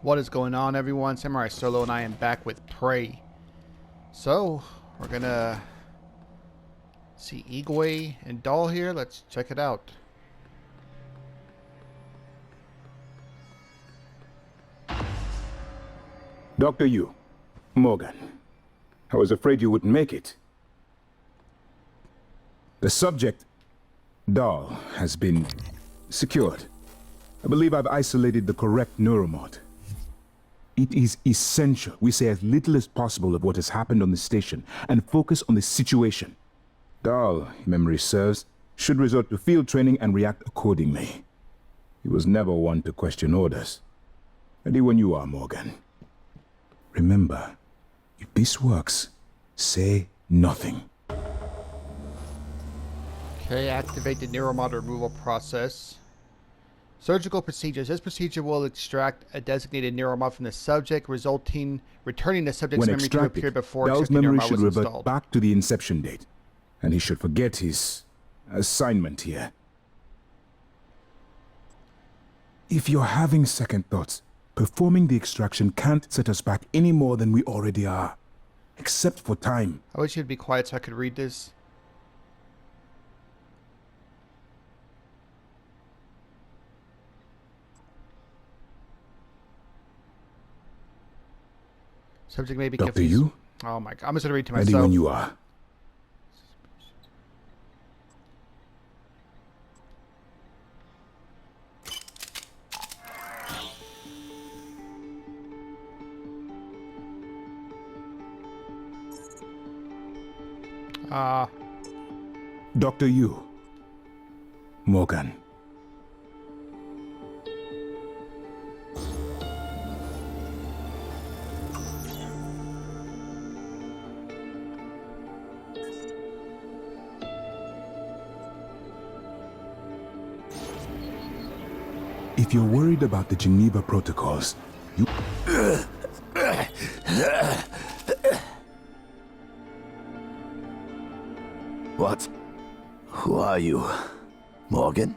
What is going on, everyone? Samurai Solo and I am back with Prey. So, we're gonna see Igwe and Doll here. Let's check it out. Dr. Yu, Morgan, I was afraid you wouldn't make it. The subject, Doll, has been secured. I believe I've isolated the correct neuromod. It is essential we say as little as possible of what has happened on the station and focus on the situation. Doll, if memory serves, should resort to field training and react accordingly. He was never one to question orders. Ready when you are, Morgan. Remember, if this works, say nothing. Okay, activate the neuromod removal process. Surgical procedures. This procedure will extract a designated neuromod from the subject, returning the subject's memory to appear before Doll's accepting memory neuromod should was revert installed. back to the inception date, and he should forget his assignment here. If you're having second thoughts, performing the extraction can't set us back any more than we already are, except for time. I wish you'd be quiet so I could read this. Subject may be Dr. confused. Yu, Oh my god, I'm just gonna read to ready myself. when you are. Dr. Yu, Morgan. If you're worried about the Geneva protocols, you... What? Who are you? Morgan?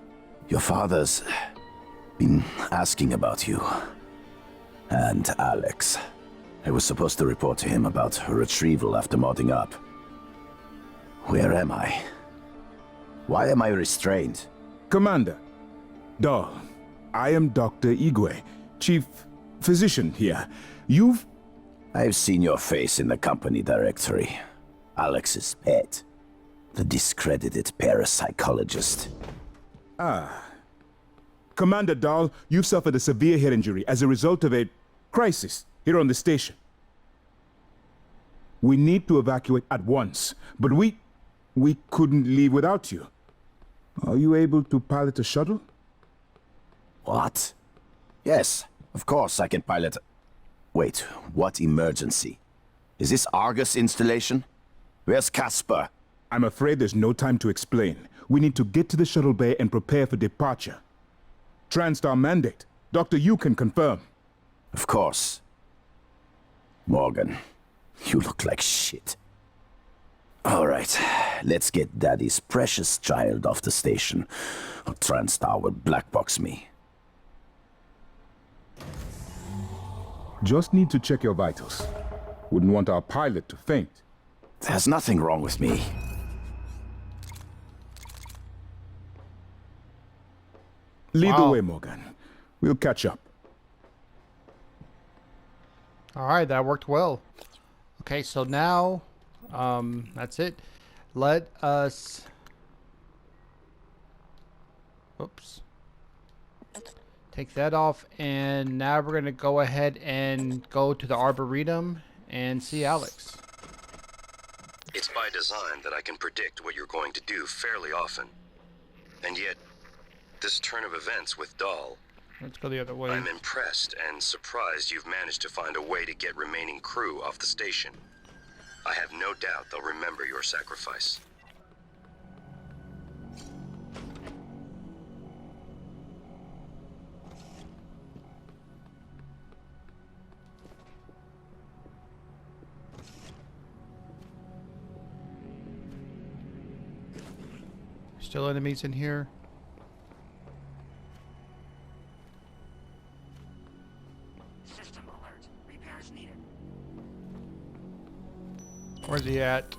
Your father's been asking about you. And Alex. I was supposed to report to him about her retrieval after modding up. Where am I? Why am I restrained? Commander, Doll, I am Dr. Igwe, Chief Physician here. I've seen your face in the company directory. Alex's pet. The discredited parapsychologist. Commander Doll, you've suffered a severe head injury as a result of a crisis here on the station. We need to evacuate at once, but we couldn't leave without you. Are you able to pilot a shuttle? What? Yes, of course I can pilot. Wait, what emergency? Is this Argus installation? Where's Casper? I'm afraid there's no time to explain. We need to get to the shuttle bay and prepare for departure. Transtar mandate. Dr. Yu can confirm. Of course. Morgan, you look like shit. All right, let's get Daddy's precious child off the station, or Transtar will blackbox me. Just need to check your vitals. Wouldn't want our pilot to faint. There's nothing wrong with me. Lead the Wow. way, Morgan. We'll catch up. Alright, that worked well. Okay, so now, that's it. Let us... Oops. Take that off, and now we're going to go ahead and go to the Arboretum and see Alex. It's by design that I can predict what you're going to do fairly often. And yet, this turn of events with Doll, Let's go the other way. I'm impressed and surprised you've managed to find a way to get remaining crew off the station. I have no doubt they'll remember your sacrifice. Still enemies in here. System alert. Repairs needed. Where's he at?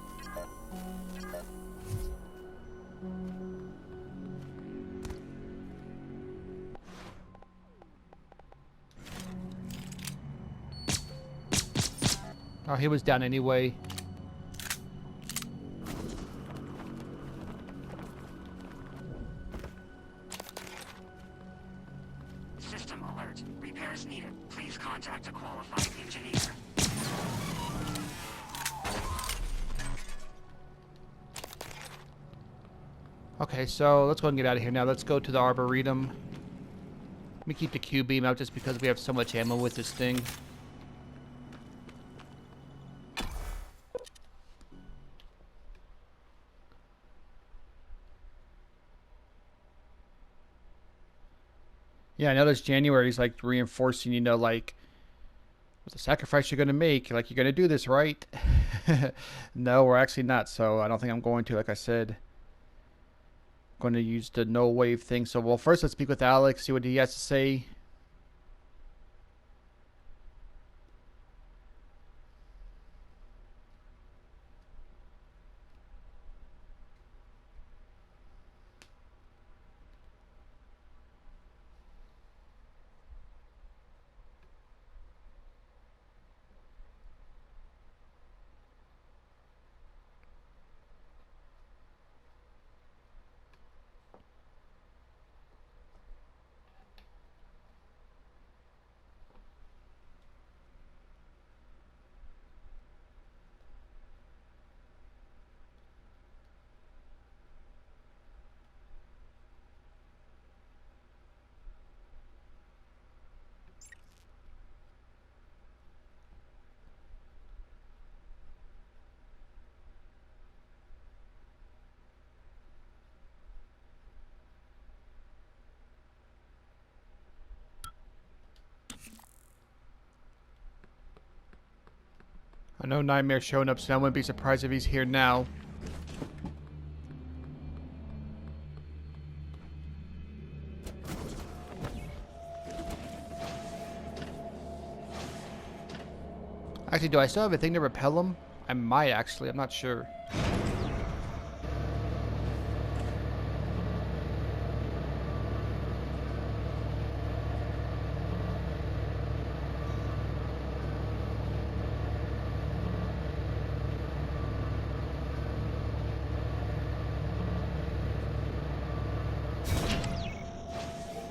Oh, he was down anyway. System alert. Repairs needed. Please contact a qualified engineer. Okay, so let's go and get out of here now. Let's go to the Arboretum. Let me keep the Q-beam out just because we have so much ammo with this thing. Yeah, I noticed January's like reinforcing, you know, like, what's the sacrifice you're going to make? Like, you're going to do this, right? No, we're actually not, so I don't think I'm going to, like I said. I'm going to use the no wave thing. So, well, first let's speak with Alex, see what he has to say. I know Nightmare's showing up, so I wouldn't be surprised if he's here now. Actually, do I still have a thing to repel him? I might actually, I'm not sure.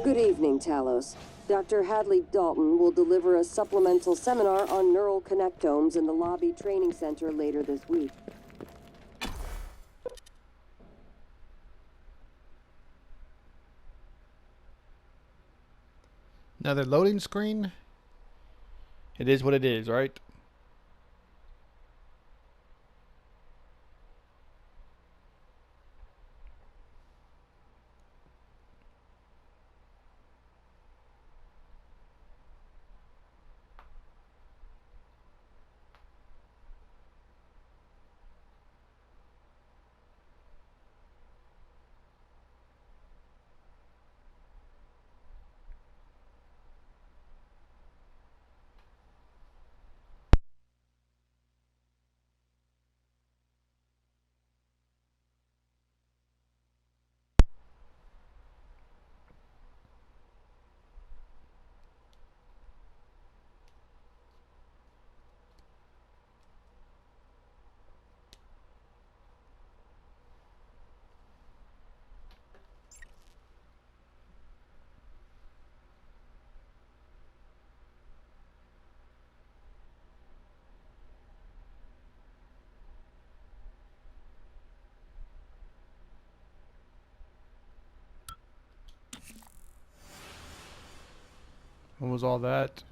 Good evening, Talos. Dr. Hadley Dalton will deliver a supplemental seminar on neural connectomes in the Lobby Training Center later this week. Another loading screen? It is what it is, right? What was all that?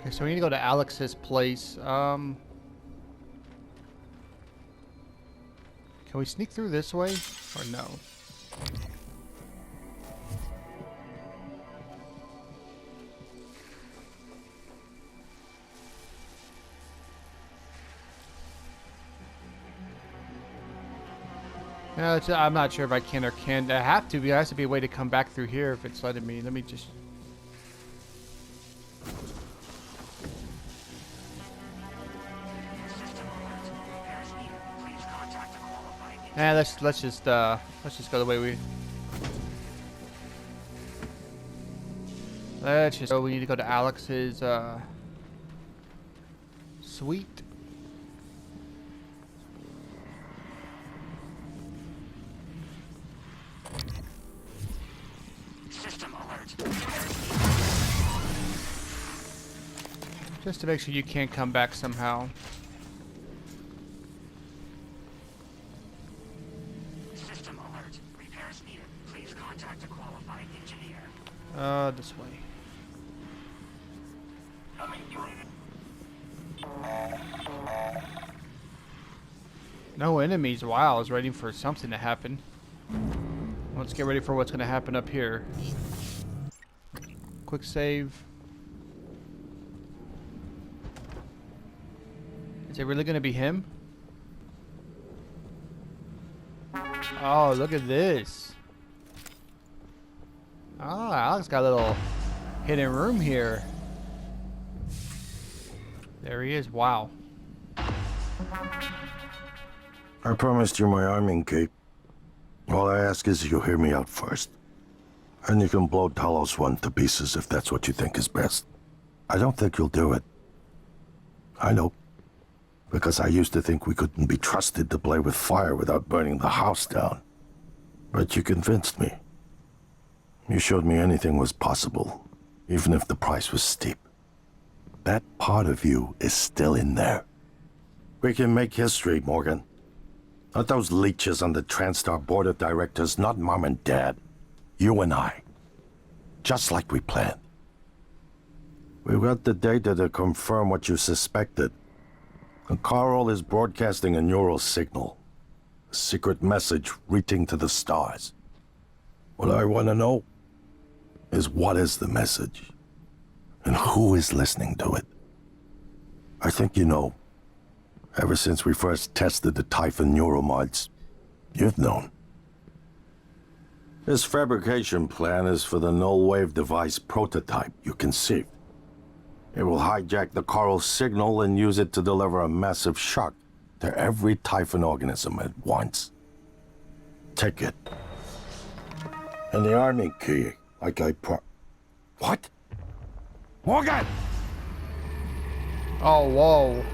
Okay, so we need to go to Alex's place. Can we sneak through this way? Or no? I'm not sure if I can or can't. I have to. There has to be a way to come back through here if it's letting me. Let me just... Yeah, let's just go the way we... Let's just go. We need to go to Alex's suite. System alert. Just to make sure you can't come back somehow. System alert. Repairs needed. Please contact a qualified engineer. This way. Coming through. No enemies. Wow, I was waiting for something to happen. Let's get ready for what's going to happen up here. Quick save. Is it really going to be him? Oh, look at this. Oh, Alex got a little hidden room here. There he is. Wow. I promised you my arming cape. All I ask is you hear me out first. And you can blow Talos 1 to pieces if that's what you think is best. I don't think you'll do it. I know. Because I used to think we couldn't be trusted to play with fire without burning the house down. But you convinced me. You showed me anything was possible, even if the price was steep. That part of you is still in there. We can make history, Morgan. Not those leeches on the TranStar board of directors, not Mom and Dad. You and I. Just like we planned. We've got the data to confirm what you suspected. And Carl is broadcasting a neural signal. A secret message reaching to the stars. What I want to know is what is the message? And who is listening to it? I think you know. Ever since we first tested the Typhon neuromods, you've known. This fabrication plan is for the null-wave device prototype you conceived. It will hijack the Carl signal and use it to deliver a massive shock to every Typhon organism at once. Take it. And the arming key, like I What? Morgan! Oh, whoa.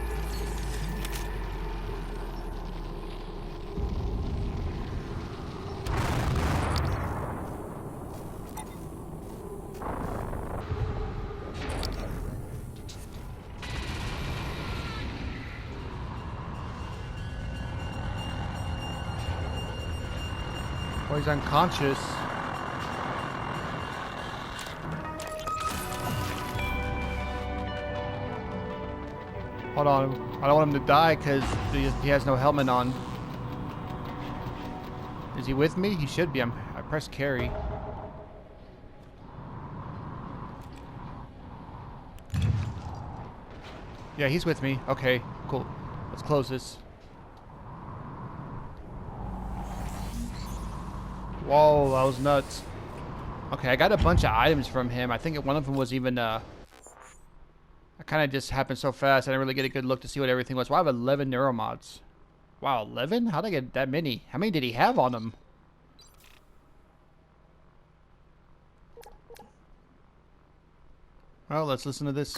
Oh, he's unconscious. Hold on. I don't want him to die because he has no helmet on. Is he with me? He should be. I pressed carry. Yeah, he's with me. Okay, cool. Let's close this. Whoa, that was nuts. Okay, I got a bunch of items from him. I think one of them was even, I kind of just happened so fast. I didn't really get a good look to see what everything was. Wow, I have 11 neuromods. Wow, 11? How'd I get that many? How many did he have on him? Well, let's listen to this.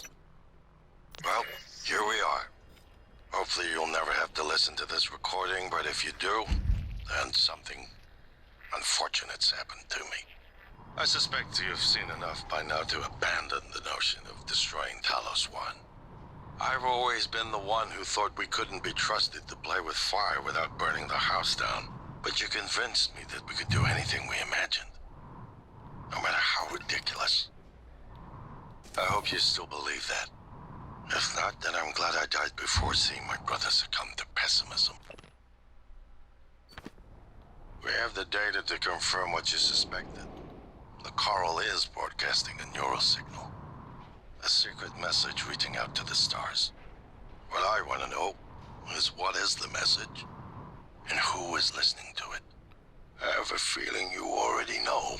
Well, here we are. Hopefully you'll never have to listen to this recording, but if you do, then something unfortunate's happened to me. I suspect you've seen enough by now to abandon the notion of destroying Talos 1. I've always been the one who thought we couldn't be trusted to play with fire without burning the house down, but you convinced me that we could do anything we imagined. No matter how ridiculous. I hope you still believe that. If not, then I'm glad I died before seeing my brother succumb to pessimism. We have the data to confirm what you suspected. The Carl is broadcasting a neural signal. A secret message reaching out to the stars. What I want to know is what is the message, and who is listening to it. I have a feeling you already know.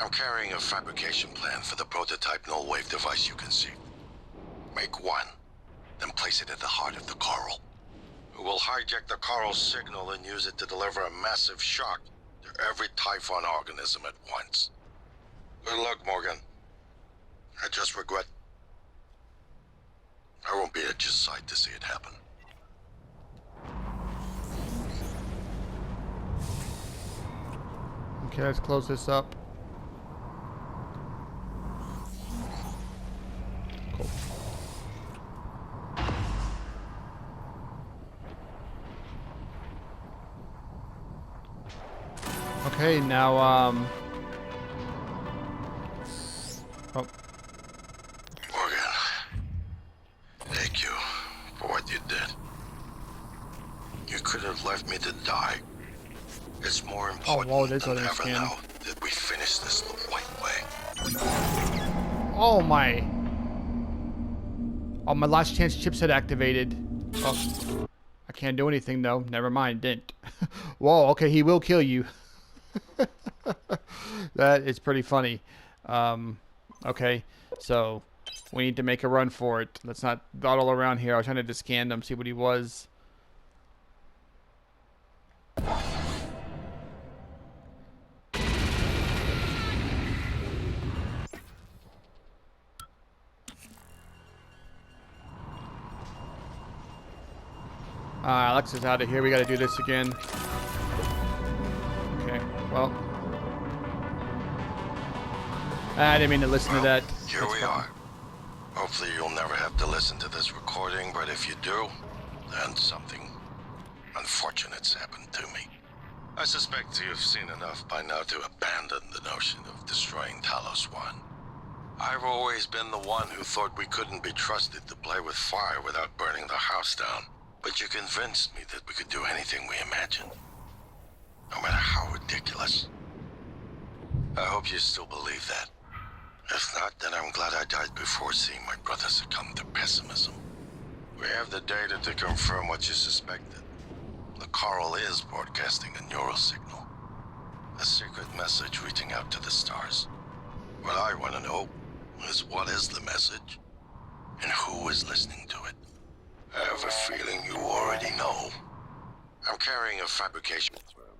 I'm carrying a fabrication plan for the prototype null-wave device you conceived. Make one, then place it at the heart of the coral. We'll hijack the coral's signal and use it to deliver a massive shock to every Typhon organism at once. Good luck, Morgan. I just regret I won't be at your side to see it happen. Okay, let's close this up. Cool. Okay, now, oh. Morgan, thank you for what you did. You could have left me to die. It's more important whoa, there's than other ever skin. now that we finish this the right way. Oh my. Oh, my last chance chipset activated. Oh, I can't do anything though. Never mind, didn't. Whoa, okay, he will kill you. That is pretty funny. Okay, so we need to make a run for it. Let's not dawdle around here. I was trying to just scan him, see what he was. Alex is out of here. We got to do this again. Okay, well. I didn't mean to listen to that. Here That's we fine. are. Hopefully you'll never have to listen to this recording, but if you do, then something unfortunate's happened to me. I suspect you've seen enough by now to abandon the notion of destroying Talos 1. I've always been the one who thought we couldn't be trusted to play with fire without burning the house down. But you convinced me that we could do anything we imagined. No matter how ridiculous. I hope you still believe that. If not, then I'm glad I died before seeing my brother succumb to pessimism. We have the data to confirm what you suspected. The coral is broadcasting a neural signal. A secret message reaching out to the stars. What I want to know is what is the message? And who is listening to it? I have a feeling you already know. I'm carrying a fabrication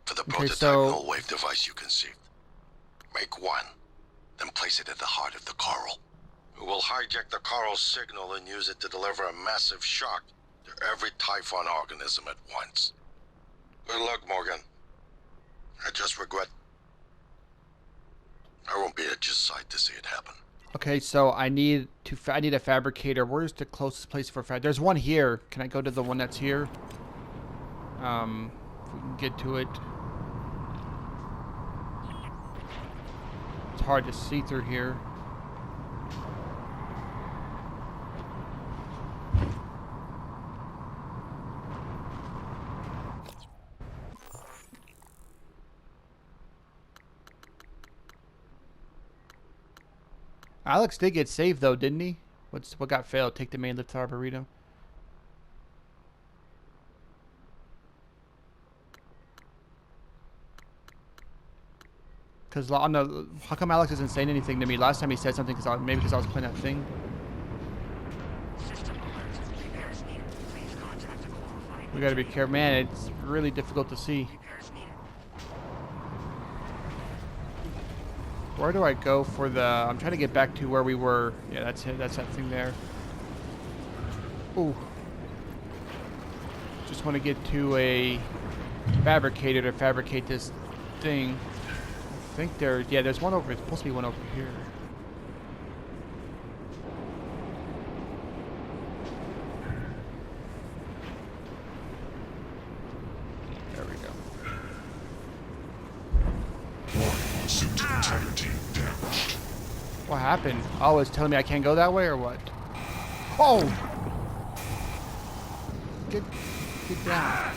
for the prototype null-wave device you conceived. Make one, then place it at the heart of the coral. We'll hijack the coral's signal and use it to deliver a massive shock to every Typhon organism at once. Good luck, Morgan. I just regret I won't be at your side to see it happen. Okay, so I need a fabricator. Where's the closest place for There's one here. Can I go to the one that's here? If we can get to it. It's hard to see through here. Alex did get saved though, didn't he? What got failed? Take the main lift to Arboretum. Because how come Alex isn't saying anything to me? Last time he said something maybe because I was playing that thing. System alert. Repairs needed. Please contact a qualified. We gotta be careful, man. It's really difficult to see. Repairs needed. Where do I go for the... I'm trying to get back to where we were. Yeah, that's it. That's that thing there. Ooh. Just want to get to a fabricator to fabricate this thing. I think there's... Yeah, there's one over... It's supposed to be one over here. There we go. Suit integrity damaged. What happened? Oh, it's telling me I can't go that way or what? Oh! Get down.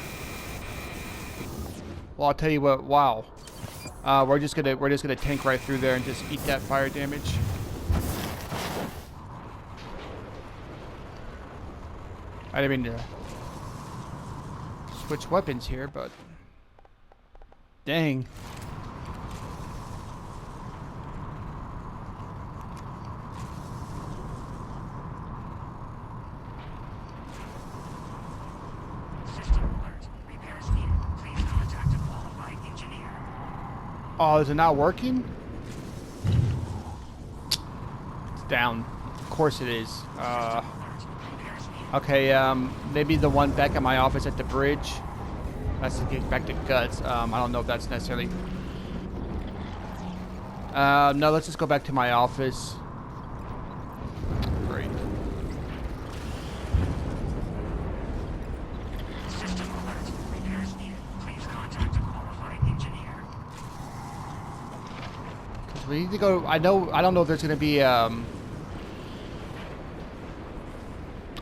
Well, I'll tell you what. Wow. We're just gonna tank right through there and just eat that fire damage. I didn't mean to switch weapons here, but Dang. System alert. Repairs needed. Please contact a qualified engineer. Oh, is it not working? It's down. Of course it is. Alert. Repairs needed. Okay, maybe the one back at my office at the bridge. That's to get back to Guts. I don't know if that's necessarily... no, let's just go back to my office. Great. System alert. Repairs needed. Please contact a qualified engineer. We need to go... I don't know if there's going to be,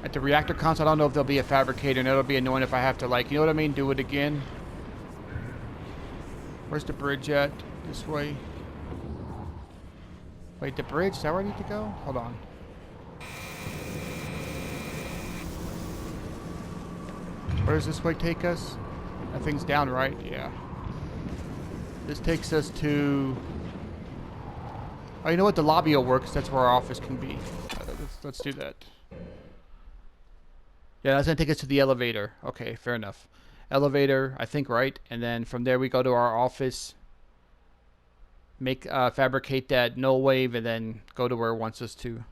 at the reactor console, I don't know if there'll be a fabricator, and it'll be annoying if I have to, like, you know what I mean? Do it again. Where's the bridge at? This way. Wait, the bridge? Is that where I need to go? Hold on. Where does this way take us? That thing's down, right? Yeah. This takes us to... Oh, you know what? The lobby will work, 'cause that's where our office can be. Let's do that. Yeah, that's going to take us to the elevator. Okay, fair enough. Elevator, I think, right? And then from there we go to our office. Make, fabricate that null wave, and then go to where it wants us to.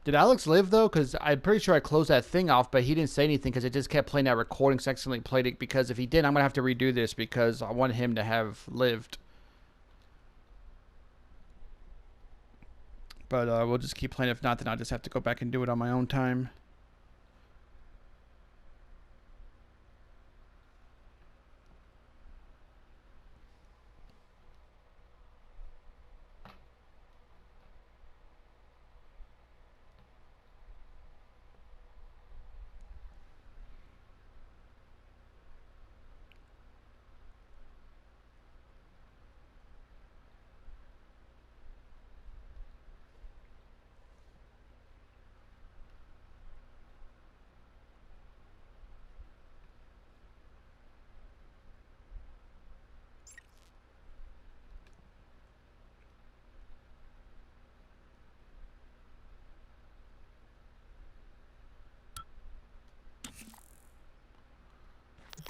Did Alex live, though? Because I'm pretty sure I closed that thing off, but he didn't say anything because it just kept playing that recording. So I accidentally played it, because if he did, I'm going to have to redo this because I want him to have lived. But we'll just keep playing. If not, then I'll just have to go back and do it on my own time.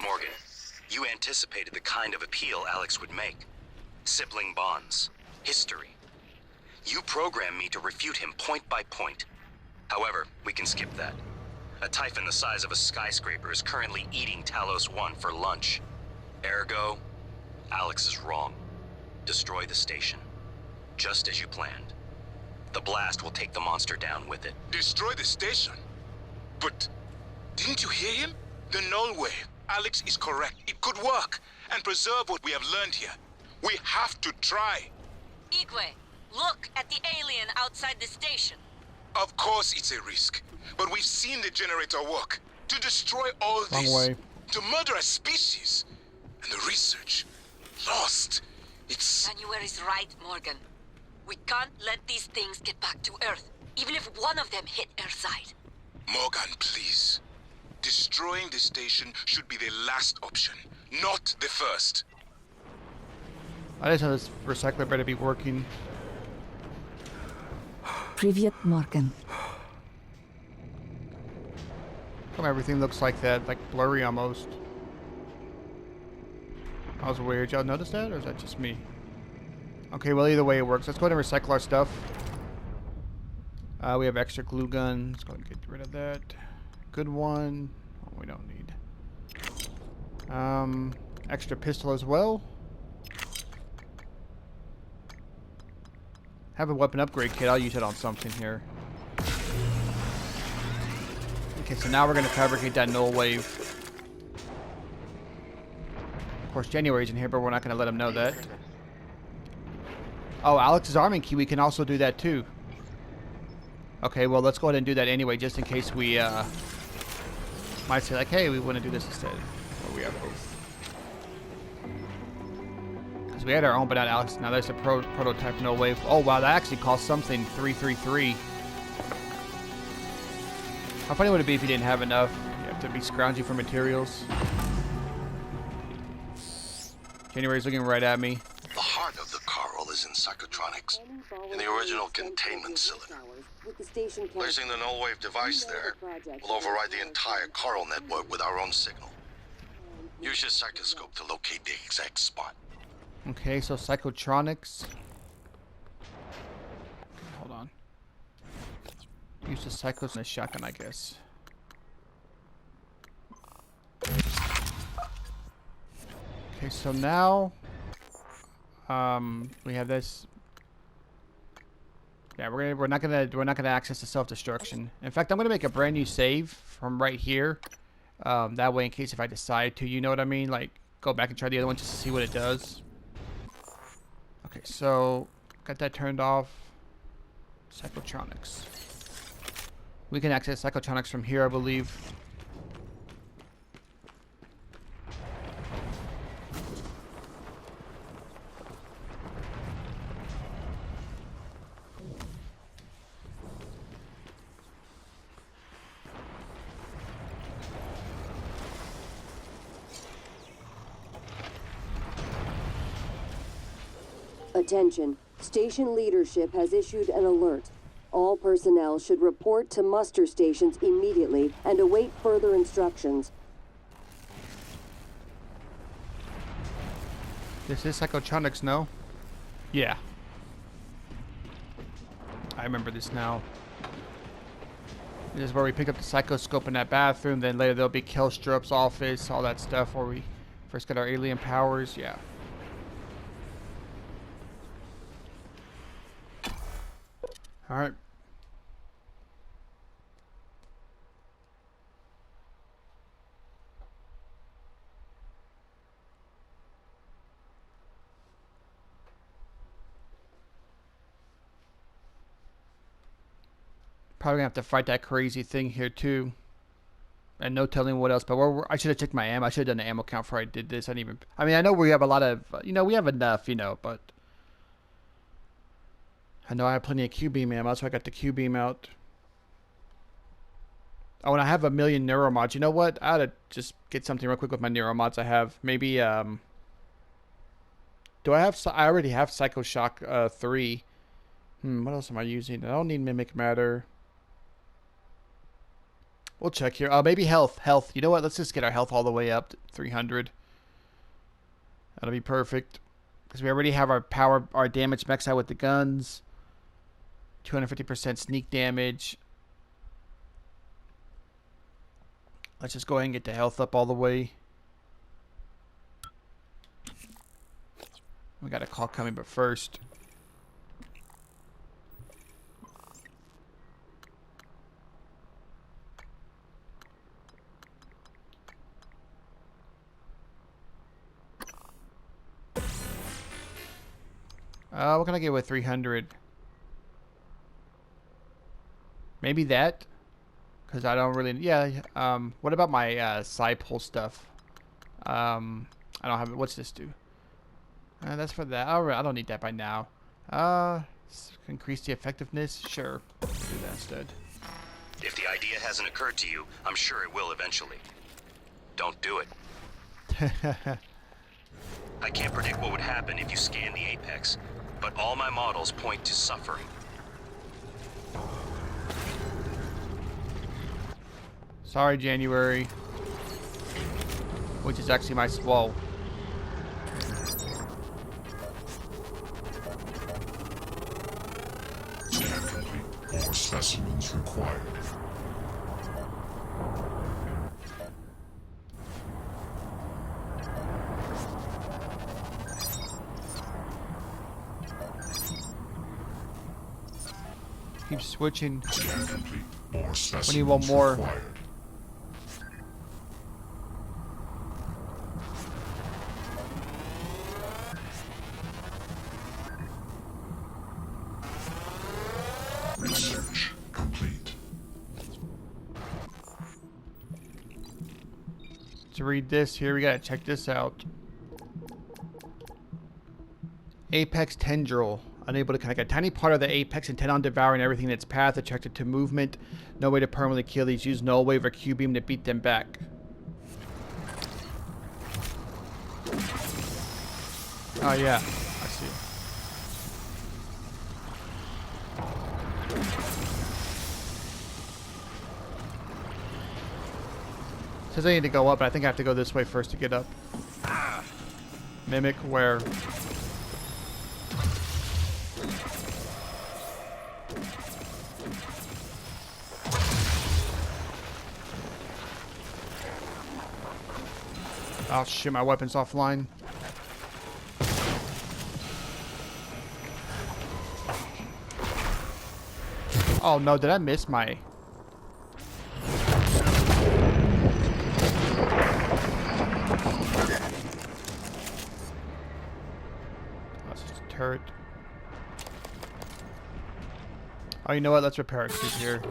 Morgan, you anticipated the kind of appeal Alex would make. Sibling bonds. History. You programmed me to refute him point by point. However, we can skip that. A Typhon the size of a skyscraper is currently eating Talos 1 for lunch. Ergo, Alex is wrong. Destroy the station. Just as you planned. The blast will take the monster down with it. Destroy the station? But didn't you hear him? The null wave. Alex is correct. It could work and preserve what we have learned here. We have to try. Igwe, look at the alien outside the station. Of course it's a risk, but we've seen the generator work. To destroy all this, way. to murder a species, and the research lost. It's... January's right, Morgan. We can't let these things get back to Earth, even if one of them hit Earthside. Morgan, please. Destroying the station should be the last option, not the first. I just know this recycler better be working. Привет, Morgan. Come everything looks like that, like blurry almost. That was weird. Y'all notice that, or is that just me? Okay, well either way it works. Let's go ahead and recycle our stuff. We have extra glue gun. Let's go ahead and get rid of that. Good one. Oh, we don't need. Extra pistol as well. Have a weapon upgrade kit. I'll use it on something here. Okay, so now we're going to fabricate that null wave. Of course, January's in here, but we're not going to let him know that. Oh, Alex's arming key, we can also do that too. Okay, well, let's go ahead and do that anyway, just in case we might say, like, hey, we want to do this instead. Well, we have both. Because we had our own, but not Alex. Now there's a prototype null wave. Oh, wow, that actually costs something. 333. How funny would it be if you didn't have enough? You have to be scrounging for materials. January's looking right at me. The heart of the coral is in psychotronics, in the original containment cylinder. Placing the null-wave device there will override the entire coral network with our own signal. Use your psychoscope to locate the exact spot. Okay, so psychotronics. Hold on. Use the psychos in a shotgun, I guess. Okay, so now we have this. Yeah, we're not gonna access the self-destruction. In fact, I'm gonna make a brand new save from right here. That way, in case if I decide to, you know what I mean, like go back and try the other one just to see what it does. Okay, so got that turned off. Psychotronics. We can access psychotronics from here, I believe. Attention. Station leadership has issued an alert. All personnel should report to muster stations immediately and await further instructions. This is psychotronics, no? Yeah. I remember this now. This is where we pick up the psychoscope in that bathroom, then later there'll be Kelstrup's office, all that stuff where we first get our alien powers, yeah. Alright. Probably gonna have to fight that crazy thing here too. And no telling what else, but I should have checked my ammo. I should have done the ammo count before I did this. I mean, I know we have a lot of, we have enough, but I know I have plenty of Q-beam ammo, so I got the Q-beam out. Oh, and I have 1,000,000 neuromods. You know what? I ought to just get something real quick with my neuromods I have. Maybe, do I have, I already have Psychoshock 3. What else am I using? I don't need Mimic Matter. We'll check here. Maybe health. Health. You know what? Let's just get our health all the way up to 300. That'll be perfect. Because we already have our power, our damage maxed out with the guns. 250% sneak damage. Let's just go ahead and get the health up all the way. We got a call coming, but first. What can I get with 300? Maybe that? Because I don't really... Yeah, what about my side pull stuff? I don't have it. What's this do? That's for that. I don't need that by now. Increase the effectiveness? Sure. Do that instead. If the idea hasn't occurred to you, I'm sure it will eventually. Don't do it. I can't predict what would happen if you scan the Apex, but all my models point to suffering. Sorry, January. Which is actually my swell. Scan complete. More specimens required. Keep switching. Scan complete. More specimens We need one more. required. Research complete. To read this here, we gotta check this out. Apex tendril. Unable to connect a tiny part of the apex intent on devouring everything in its path, attracted to movement. No way to permanently kill these. Use null wave or Q-beam to beat them back. Oh yeah, I see. Says I need to go up, but I think I have to go this way first to get up. Mimic where? Oh shit, my weapon's offline. Oh no, did I miss my... That's just a turret. Oh, you know what? Let's repair it here.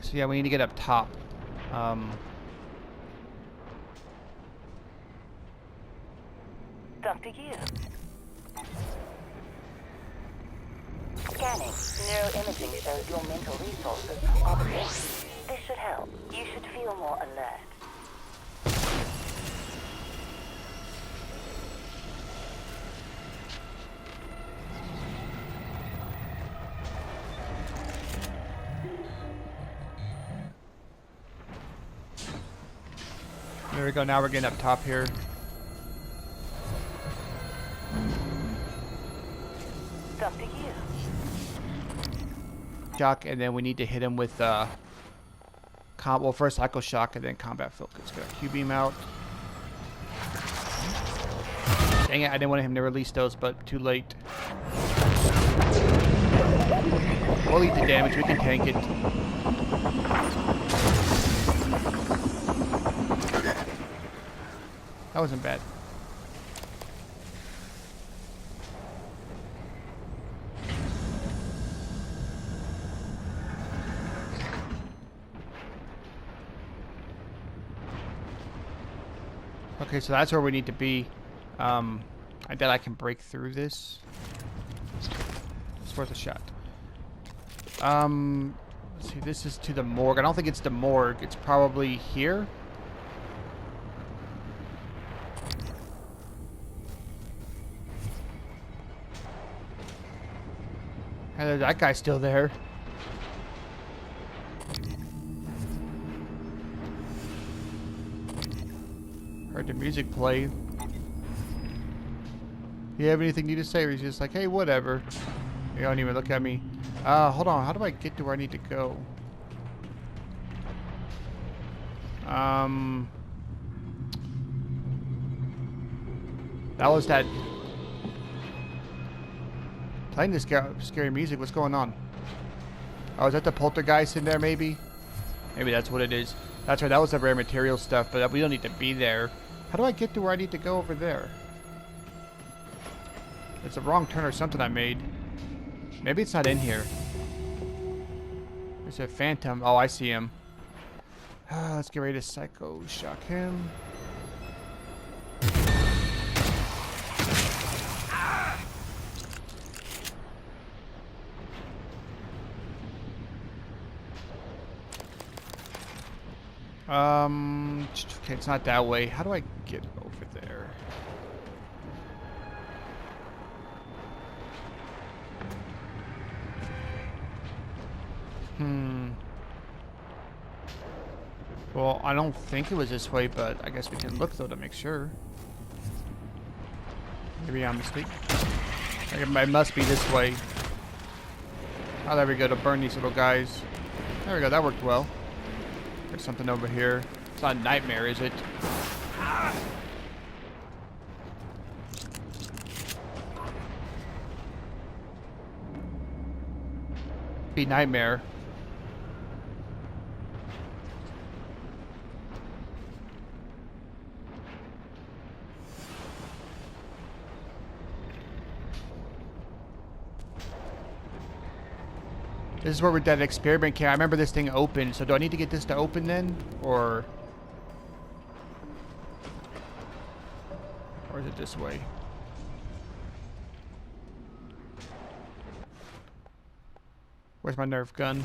So yeah, we need to get up top. Dr. Yu. Scanning. Neuroimaging shows your mental resources are depleted. This should help. You should feel more alert. There we go. Now we're getting up top here. Dr. Yu. Shock, and then we need to hit him with well, first Echo Shock and then Combat Focus. Got a Q-Beam out. Dang it, I didn't want him to release those, but too late. We'll eat the damage, we can tank it. That wasn't bad. Okay, so that's where we need to be. I bet I can break through this. It's worth a shot. Let's see, this is to the morgue. I don't think it's the morgue. It's probably here. And that guy's still there. Heard the music play. You have anything new to say? Or he's just like, hey, whatever. You don't even look at me. Hold on. How do I get to where I need to go? That was that. Playing this scary music. What's going on? Oh, is that the poltergeist in there? Maybe. Maybe that's what it is. That's right. That was the rare material stuff, but we don't need to be there. How do I get to where I need to go over there? It's a wrong turn or something I made. Maybe it's not in here. There's a phantom. Oh, I see him. Let's get ready to Psycho Shock him. Okay, it's not that way. How do I get over there? Well, I don't think it was this way, but I guess we can look though to make sure. Maybe I'm mistaken. It must be this way. Oh, there we go, to burn these little guys. There we go, that worked well. There's something over here. It's not a nightmare, is it? Be nightmare. This is where we're at that experiment camp. I remember this thing open, so do I need to get this to open then? Or is it this way? Where's my Nerf gun?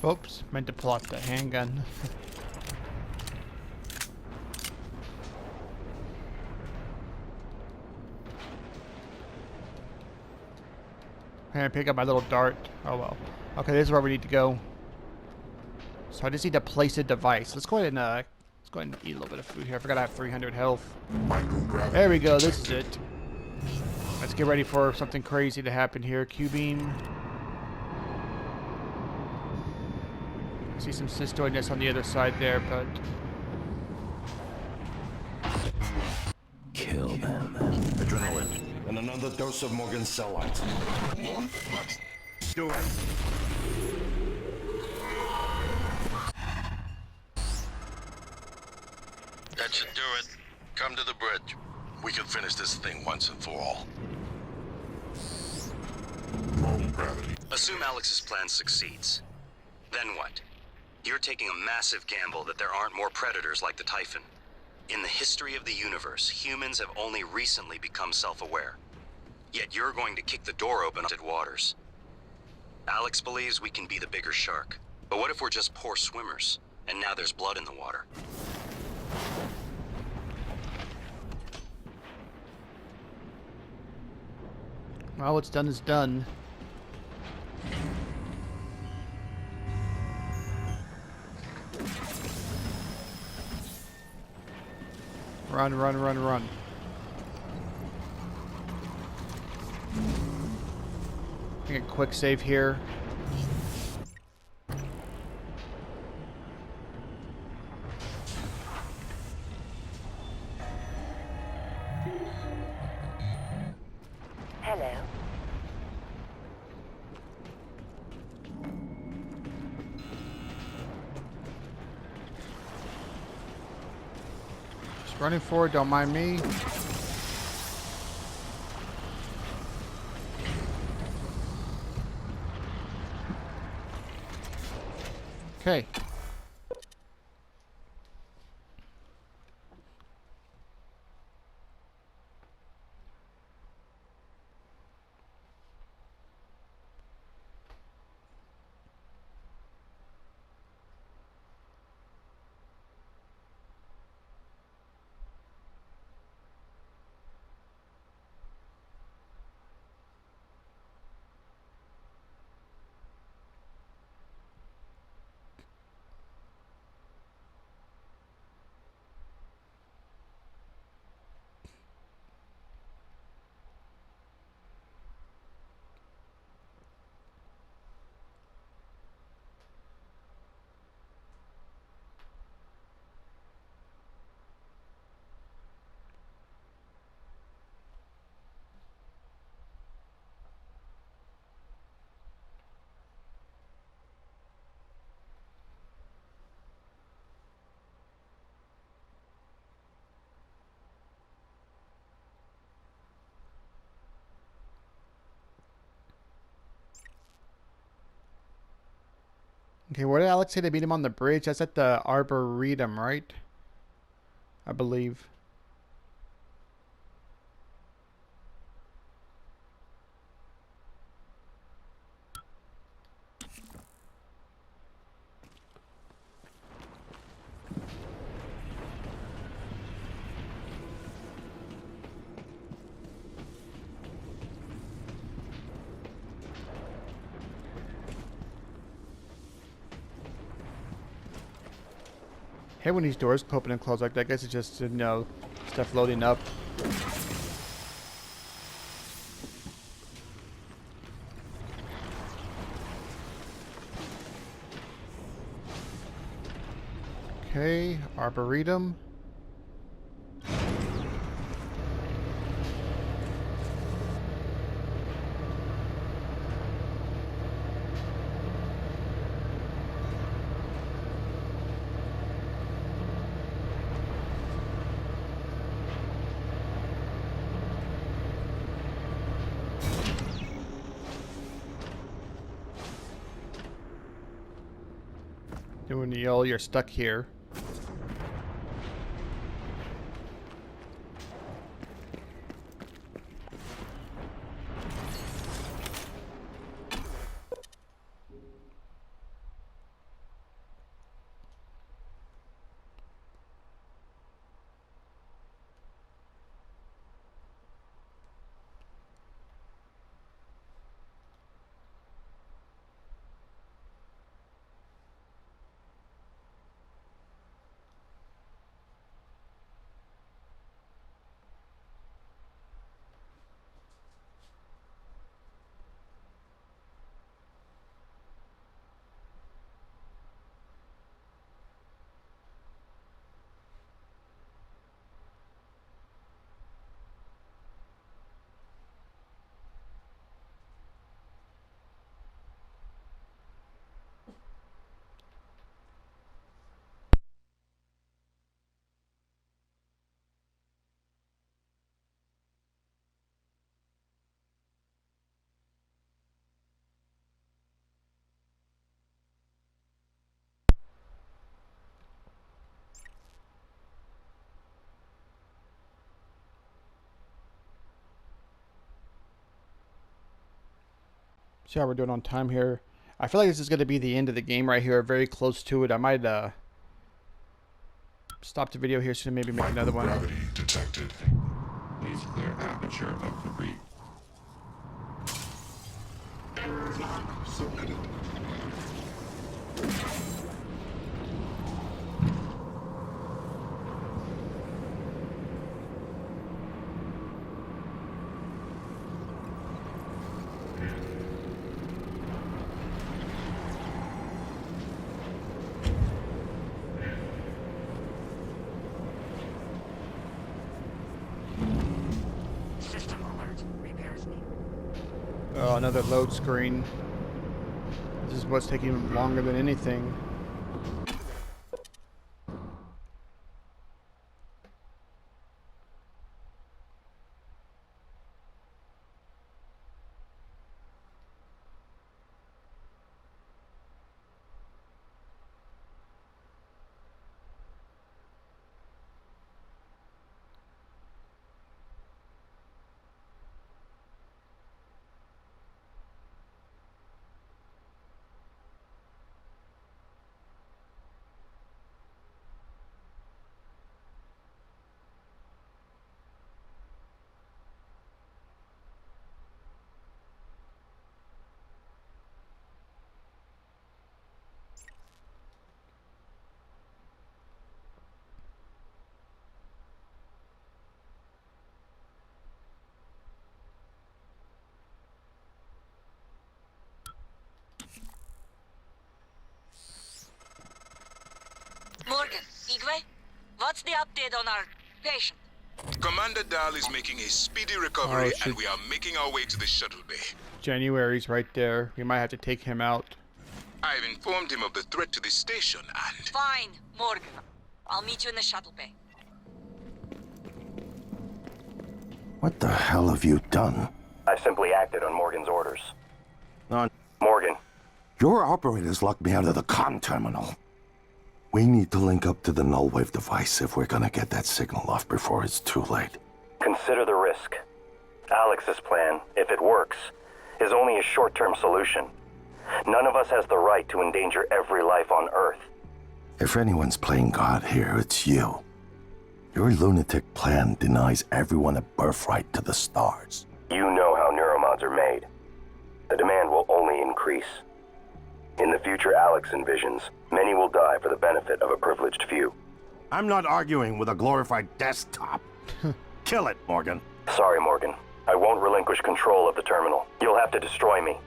Oops, meant to pull out the handgun. And pick up my little dart. Oh well. Okay, this is where we need to go. So I just need to place a device. Let's go ahead and eat a little bit of food here. I forgot I have 300 health. There we go. This is it. Let's get ready for something crazy to happen here. Q-beam. See some cystoidness on the other side there, but Kill them. Adrenaline. And another dose of Morgan's cell lines. Do it. That should do it. Come to the bridge. We can finish this thing once and for all. Low gravity. Assume Alex's plan succeeds. Then what? You're taking a massive gamble that there aren't more predators like the Typhon. In the history of the universe, humans have only recently become self-aware. Yet you're going to kick the door open to waters. Alex believes we can be the bigger shark. But what if we're just poor swimmers, and now there's blood in the water? well, what's done is done. Run, run, run, run. Make a quick save here. Hello. Just running forward, don't mind me. Okay. Okay, where did Alex say they beat him on the bridge? That's at the Arboretum, right? I believe. Hey, when these doors open and close like that, I guess it's just, you know, stuff loading up. Okay, Arboretum. Doing the yell, you're stuck here. See how we're doing on time here. I feel like this is going to be the end of the game right here, very close to it. I might stop the video here soon and maybe make another one. Microgravity detected. Please clear aperture of the reef. Log submitted. System alert. Repairs needed. Oh, another load screen. This is what's taking longer than anything. Morgan, Igwe, what's the update on our patient? Commander Dahl is making a speedy recovery, and we are making our way to the shuttle bay. January's right there. We might have to take him out. I've informed him of the threat to the station, and... Fine, Morgan. I'll meet you in the shuttle bay. What the hell have you done? I simply acted on Morgan's orders. On Morgan. Your operators locked me out of the comm terminal. We need to link up to the null wave device if we're gonna get that signal off before it's too late. Consider the risk. Alex's plan, if it works, is only a short-term solution. None of us has the right to endanger every life on Earth. If anyone's playing God here, it's you. Your lunatic plan denies everyone a birthright to the stars. You know how neuromods are made. The demand will only increase. In the future Alex envisions, many will die for the benefit of a privileged few. I'm not arguing with a glorified desktop. Kill it, Morgan. Sorry, Morgan. I won't relinquish control of the terminal. You'll have to destroy me.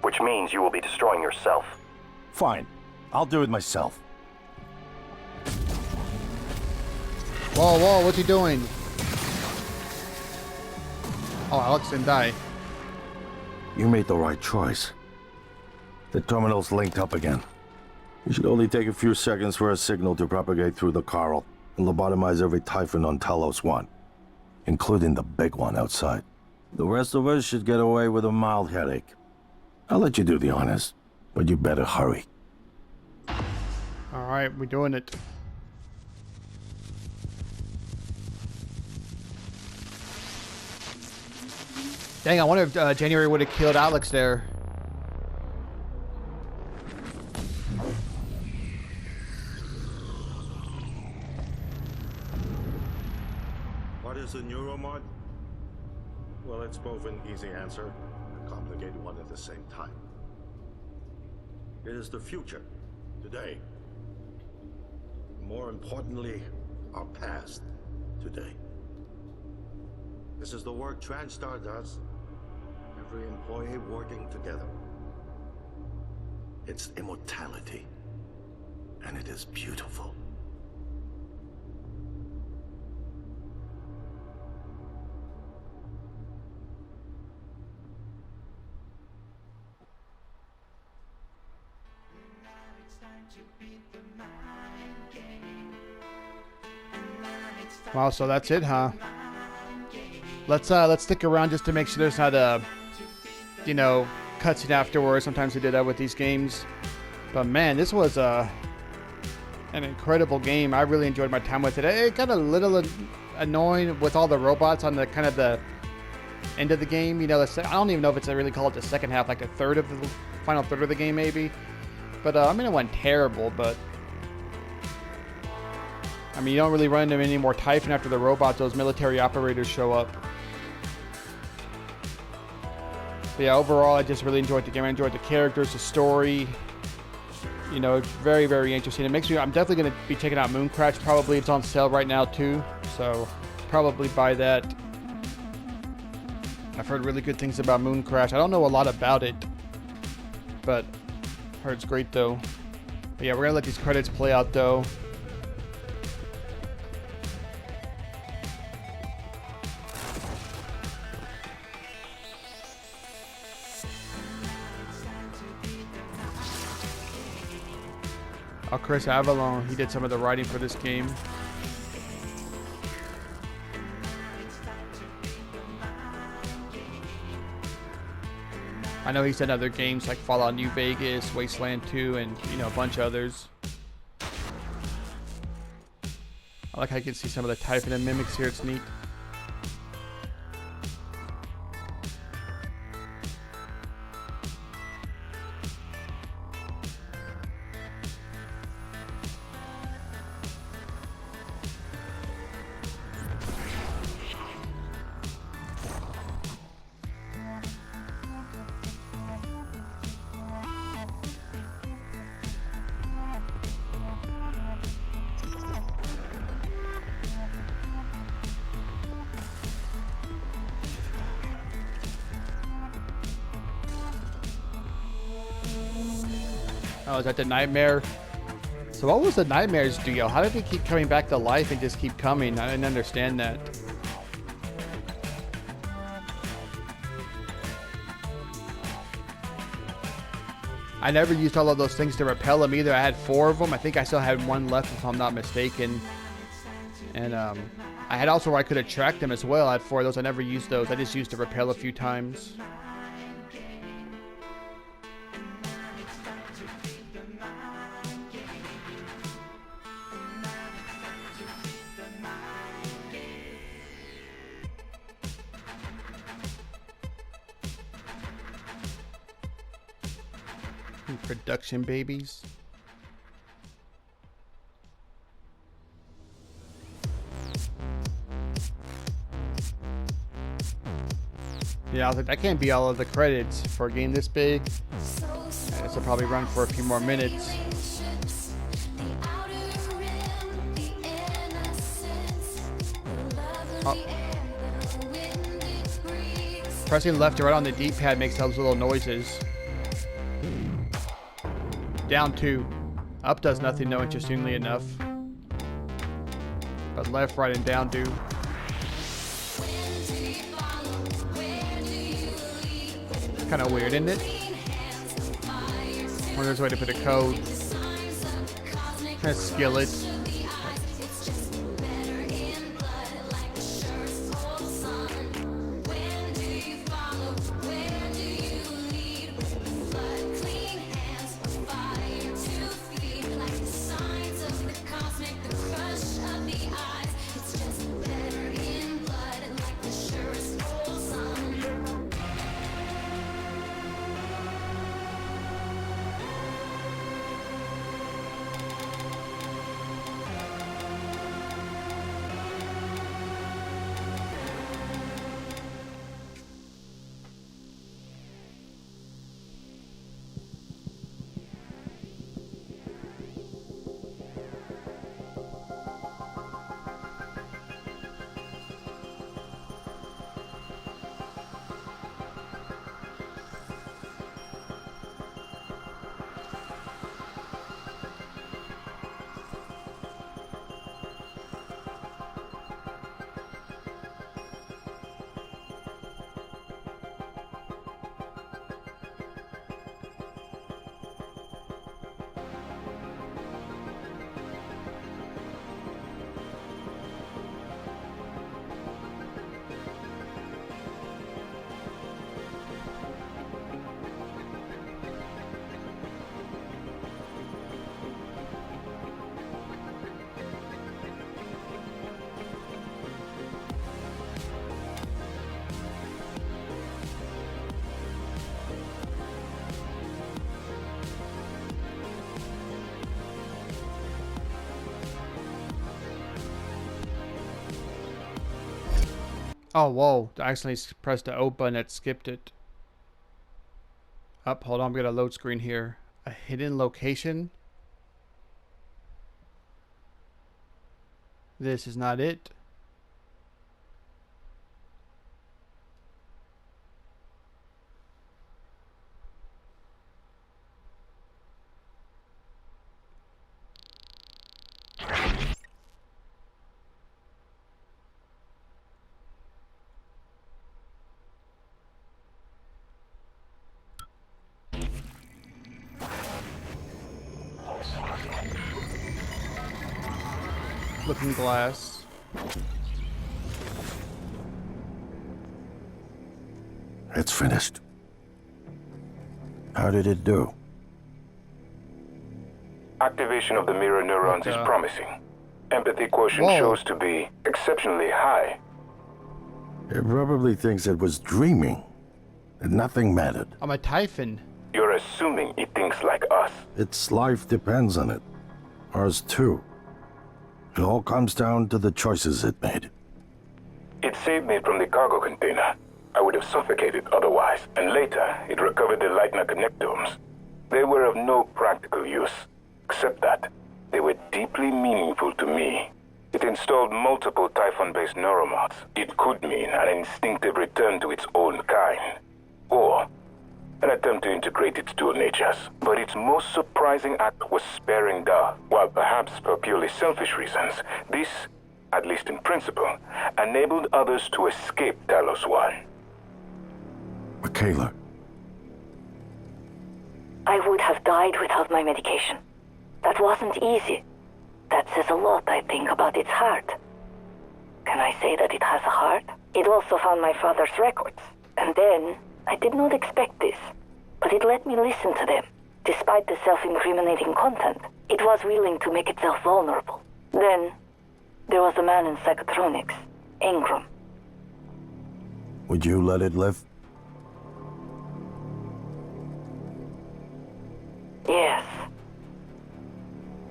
Which means you will be destroying yourself. Fine. I'll do it myself. Whoa, whoa, what's he doing? Oh, Alex didn't die. You made the right choice. The terminal's linked up again. It should only take a few seconds for a signal to propagate through the coral and lobotomize every Typhon on Talos 1, including the big one outside. The rest of us should get away with a mild headache. I'll let you do the honors, but you better hurry. Alright, we're doing it. Dang, I wonder if January would have killed Alex there. What is a neuromod? Well, it's both an easy answer and a complicated one at the same time. It is the future, today. More importantly, our past, today. This is the work TranStar does. Every employee working together. It's immortality. And it is beautiful. Wow, so that's it, huh? Let's stick around just to make sure there's not a, you know, cutscene afterwards. Sometimes they do that with these games. But man, this was an incredible game. I really enjoyed my time with it. It got a little annoying with all the robots on the kind of the end of the game. You know, I don't even know if it's really called the second half, like the final third of the game, maybe. But I mean, it wasn't terrible, but I mean, you don't really run into any more Typhon after the robots. Those military operators show up. But yeah, overall, I just really enjoyed the game. I enjoyed the characters, the story. You know, it's very, very interesting. It makes me. I'm definitely going to be checking out Mooncrash. Probably it's on sale right now too, so probably buy that. I've heard really good things about Mooncrash. I don't know a lot about it, but I heard it's great though. But yeah, we're gonna let these credits play out though. Oh, Chris Avalon, he did some of the writing for this game. I know he's done other games like Fallout New Vegas, Wasteland 2, and you know, a bunch of others. I like how you can see some of the Typhon and mimics here, it's neat. Oh, is that the nightmare? So what was the nightmare's deal? How did they keep coming back to life and just keep coming? I didn't understand that. I never used all of those things to repel them either. I had 4 of them. I think I still had 1 left if I'm not mistaken. And I had also where I could attract them as well. I had 4 of those. I never used those. I just used to repel a few times. Production babies. Yeah, I was like, that can't be all of the credits for a game this big. This will probably run for a few more minutes. Oh. Pressing left or right on the D-pad makes those little noises. Down 2. Up does nothing, though, interestingly enough. But left, right, and down do. Kind of weird, isn't it? Wonder there's a way to put a code. A skillet. Oh, whoa. I accidentally pressed the O button that skipped it. Up, hold on. We got a load screen here. A hidden location. This is not it. Looking glass. It's finished. How did it do? Activation of the mirror neurons is promising. Empathy quotient shows to be exceptionally high. It probably thinks it was dreaming, and nothing mattered. I'm a Typhon. You're assuming it thinks like us. Its life depends on it. Ours too. It all comes down to the choices it made. It saved me from the cargo container. I would have suffocated otherwise. And later, it recovered the Leitner connectomes. They were of no practical use, except that they were deeply meaningful to me. It installed multiple Typhon-based neuromods. It could mean an instinctive return to its own kind, or an attempt to integrate its dual natures. But its most surprising act was sparing Da. While perhaps for purely selfish reasons, this, at least in principle, enabled others to escape Talos 1. Michaela. I would have died without my medication. That wasn't easy. That says a lot, I think, about its heart. Can I say that it has a heart? It also found my father's records. And then, I did not expect this, but it let me listen to them. Despite the self-incriminating content, it was willing to make itself vulnerable. Then, there was a man in psychotronics, Ingram. Would you let it live? Yes.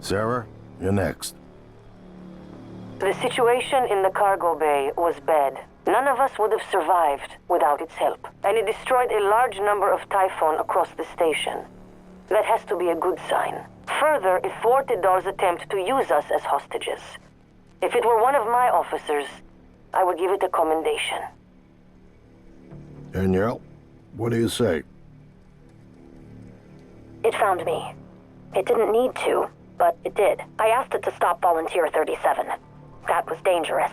Sarah, you're next. The situation in the cargo bay was bad. None of us would have survived without its help, and it destroyed a large number of Typhon across the station. That has to be a good sign. Further, it thwarted Dar's attempt to use us as hostages. If it were one of my officers, I would give it a commendation. Danielle, what do you say? It found me. It didn't need to, but it did. I asked it to stop Volunteer 37. That was dangerous.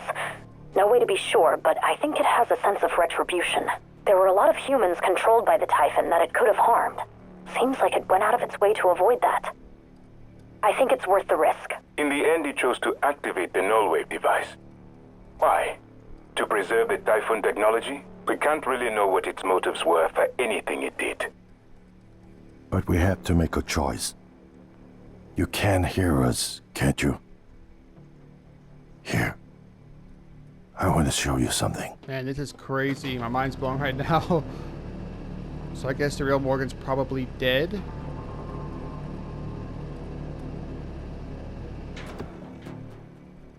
No way to be sure, but I think it has a sense of retribution. There were a lot of humans controlled by the Typhon that it could have harmed. Seems like it went out of its way to avoid that. I think it's worth the risk. In the end, it chose to activate the null-wave device. Why? To preserve the Typhon technology? We can't really know what its motives were for anything it did. But we have to make a choice. You can hear us, can't you? Here. I want to show you something. Man, this is crazy. My mind's blown right now. So I guess the real Morgan's probably dead.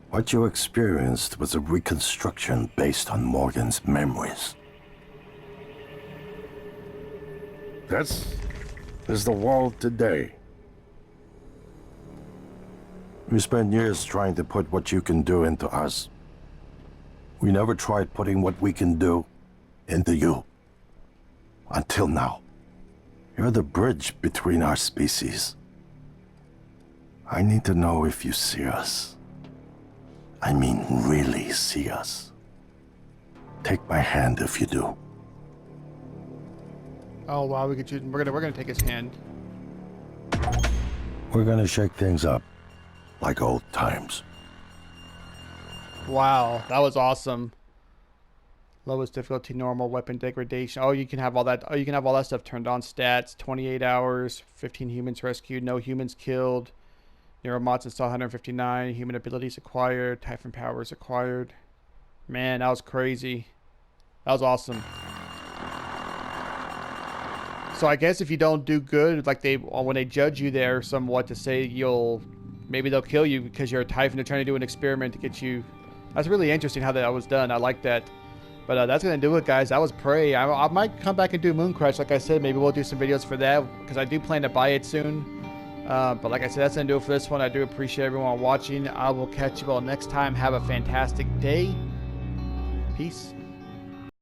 What you experienced was a reconstruction based on Morgan's memories. This is the world today. We spent years trying to put what you can do into us. We never tried putting what we can do into you. Until now. You're the bridge between our species. I need to know if you see us. I mean, really see us. Take my hand if you do. Oh wow, we could choose. We're gonna take his hand. We're gonna shake things up, like old times. Wow, that was awesome. Lowest difficulty, normal, weapon degradation. Oh, you can have all that. Oh, you can have all that stuff turned on. Stats: 28 hours, 15 humans rescued, no humans killed. Neuromods installed 159. Human abilities acquired. Typhon powers acquired. Man, that was crazy. That was awesome. So I guess if you don't do good, like when they judge you there somewhat to say maybe they'll kill you because you're a Typhon. They're trying to do an experiment to get you. That's really interesting how that was done. I like that. But that's going to do it, guys. That was Prey. I might come back and do Moon Crash. Like I said, maybe we'll do some videos for that, because I do plan to buy it soon. But like I said, that's going to do it for this one. I do appreciate everyone watching. I will catch you all next time. Have a fantastic day. Peace.